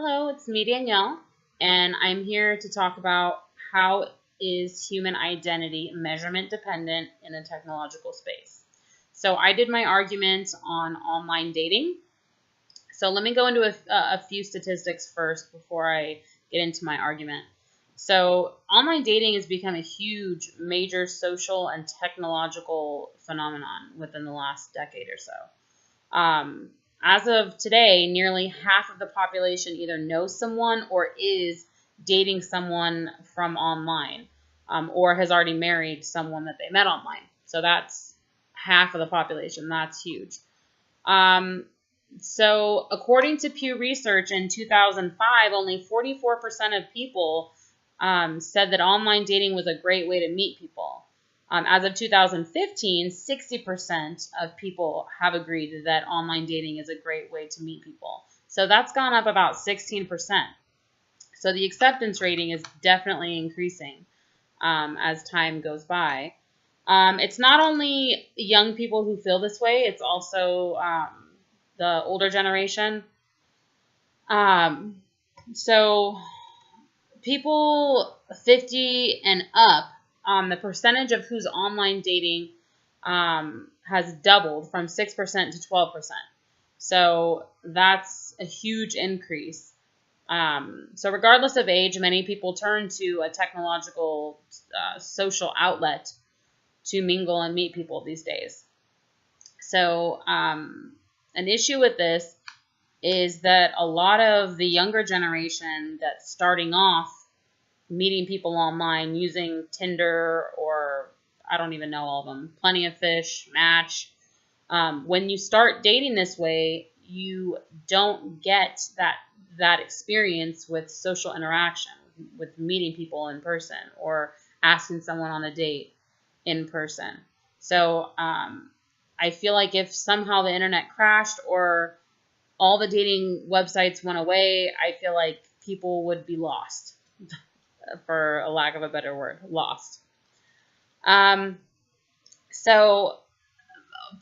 Hello, it's me, Danielle, and I'm here to talk about how is human identity measurement dependent in a technological space. So I did my argument on online dating. So let me go into a few statistics first before I get into my argument. So online dating has become a huge, major social and technological phenomenon within the last decade or so. Um, as of today, nearly half of the population either knows someone or is dating someone from online, or has already married someone that they met online. So that's half of the population. That's huge. Um, so according to Pew Research in 2005, only 44% of people said that online dating was a great way to meet people. As of 2015, 60% of people have agreed that online dating is a great way to meet people. So that's gone up about 16%. So the acceptance rating is definitely increasing as time goes by. It's not only young people who feel this way, it's also the older generation. Um, so people 50 and up, the percentage of who's online dating has doubled from 6% to 12%. So that's a huge increase. So regardless of age, many people turn to a technological social outlet to mingle and meet people these days. So an issue with this is that a lot of the younger generation that's starting off meeting people online using Tinder or I don't even know all of them, Plenty of Fish, Match. When you start dating this way, you don't get that experience with social interaction, with meeting people in person or asking someone on a date in person. So I feel like if somehow the internet crashed or all the dating websites went away, I feel like people would be lost, for a lack of a better word, lost. Um, so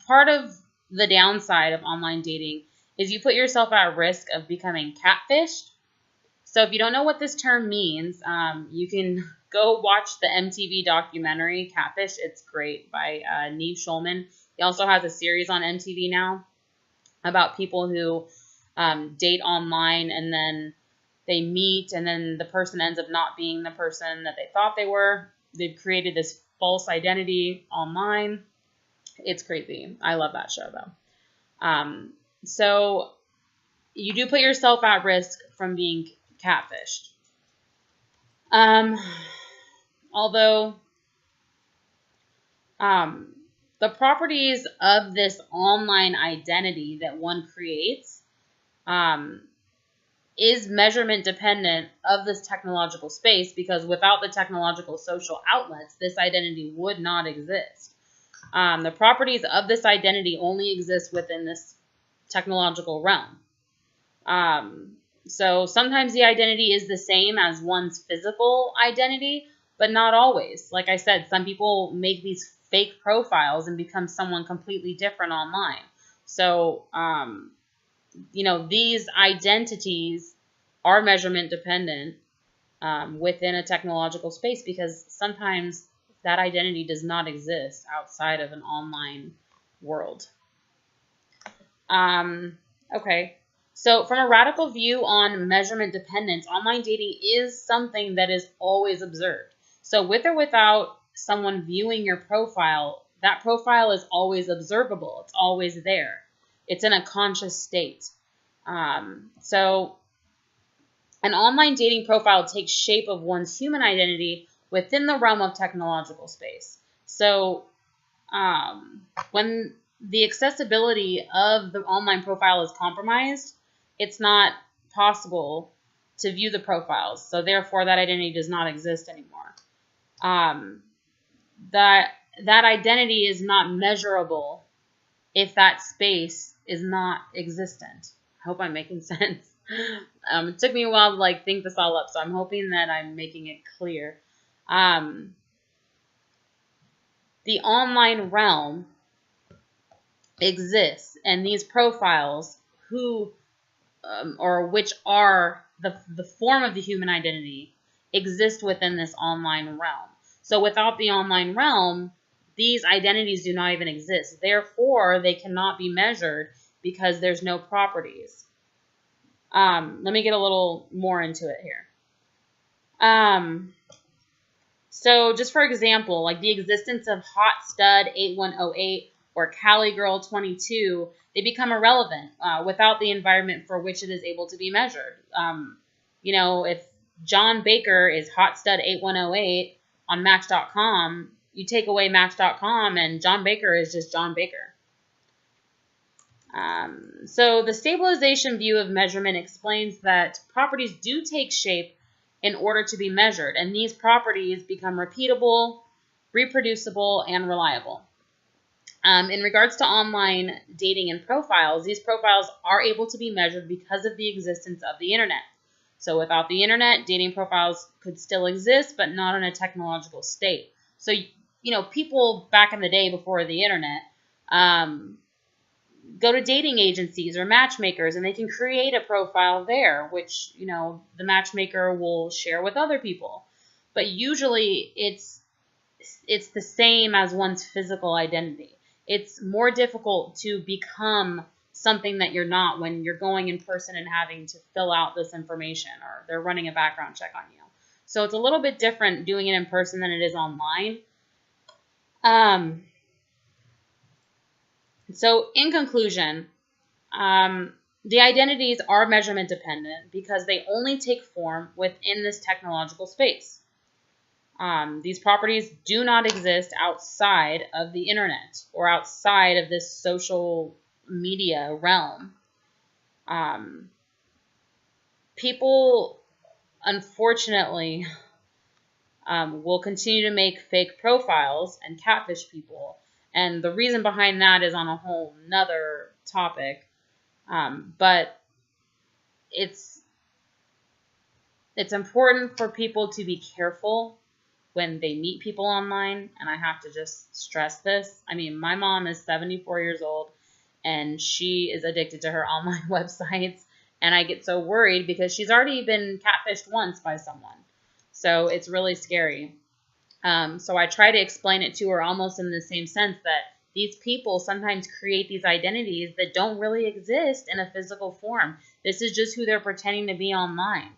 part of the downside of online dating is you put yourself at risk of becoming catfished. So if you don't know what this term means, you can go watch the MTV documentary Catfish. It's great by Neve Schulman. He also has a series on MTV now about people who date online and then they meet and then the person ends up not being the person that they thought they were. They've created this false identity online. It's crazy. I love that show though. So you do put yourself at risk from being catfished. Although the properties of this online identity that one creates is measurement dependent of this technological space, because without the technological social outlets, this identity would not exist. The properties of this identity only exist within this technological realm. So sometimes the identity is the same as one's physical identity, but not always. Like I said, some people make these fake profiles and become someone completely different online. So, these identities are measurement dependent within a technological space, because sometimes that identity does not exist outside of an online world. Okay. So from a radical view on measurement dependence, online dating is something that is always observed. So with or without someone viewing your profile, that profile is always observable. It's always there. It's in a conscious state. So an online dating profile takes shape of one's human identity within the realm of technological space. So when the accessibility of the online profile is compromised, it's not possible to view the profiles. So therefore, that identity does not exist anymore. That identity is not measurable if that space is not existent. I hope I'm making sense. It took me a while to think this all up, so I'm hoping that I'm making it clear. The online realm exists, and these profiles, who or which are the form of the human identity, exist within this online realm. So without the online realm, these identities do not even exist. Therefore, they cannot be measured because there's no properties. Let me get a little more into it here. So just for example, like the existence of Hot Stud 8108 or Cali Girl 22, they become irrelevant without the environment for which it is able to be measured. If John Baker is Hot Stud 8108 on Match.com, you take away Match.com and John Baker is just John Baker. So the stabilization view of measurement explains that properties do take shape in order to be measured, and these properties become repeatable, reproducible, and reliable. In regards to online dating and profiles, these profiles are able to be measured because of the existence of the internet. So without the internet, dating profiles could still exist, but not in a technological state. So, people back in the day before the internet, go to dating agencies or matchmakers and they can create a profile there, which, the matchmaker will share with other people. But usually it's the same as one's physical identity. It's more difficult to become something that you're not when you're going in person and having to fill out this information or they're running a background check on you. So it's a little bit different doing it in person than it is online. So in conclusion, the identities are measurement dependent because they only take form within this technological space. These properties do not exist outside of the internet or outside of this social media realm. People, unfortunately, will continue to make fake profiles and catfish people. And the reason behind that is on a whole nother topic. But it's important for people to be careful when they meet people online. And I have to just stress this. I mean, my mom is 74 years old and she is addicted to her online websites. And I get so worried because she's already been catfished once by someone. So it's really scary. So I try to explain it to her almost in the same sense that these people sometimes create these identities that don't really exist in a physical form. This is just who they're pretending to be online.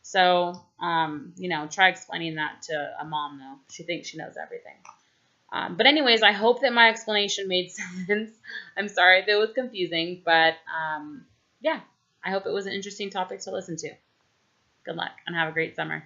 So, try explaining that to a mom, though. She thinks she knows everything. But anyways, I hope that my explanation made sense. I'm sorry if it was confusing, but yeah, I hope it was an interesting topic to listen to. Good luck and have a great summer.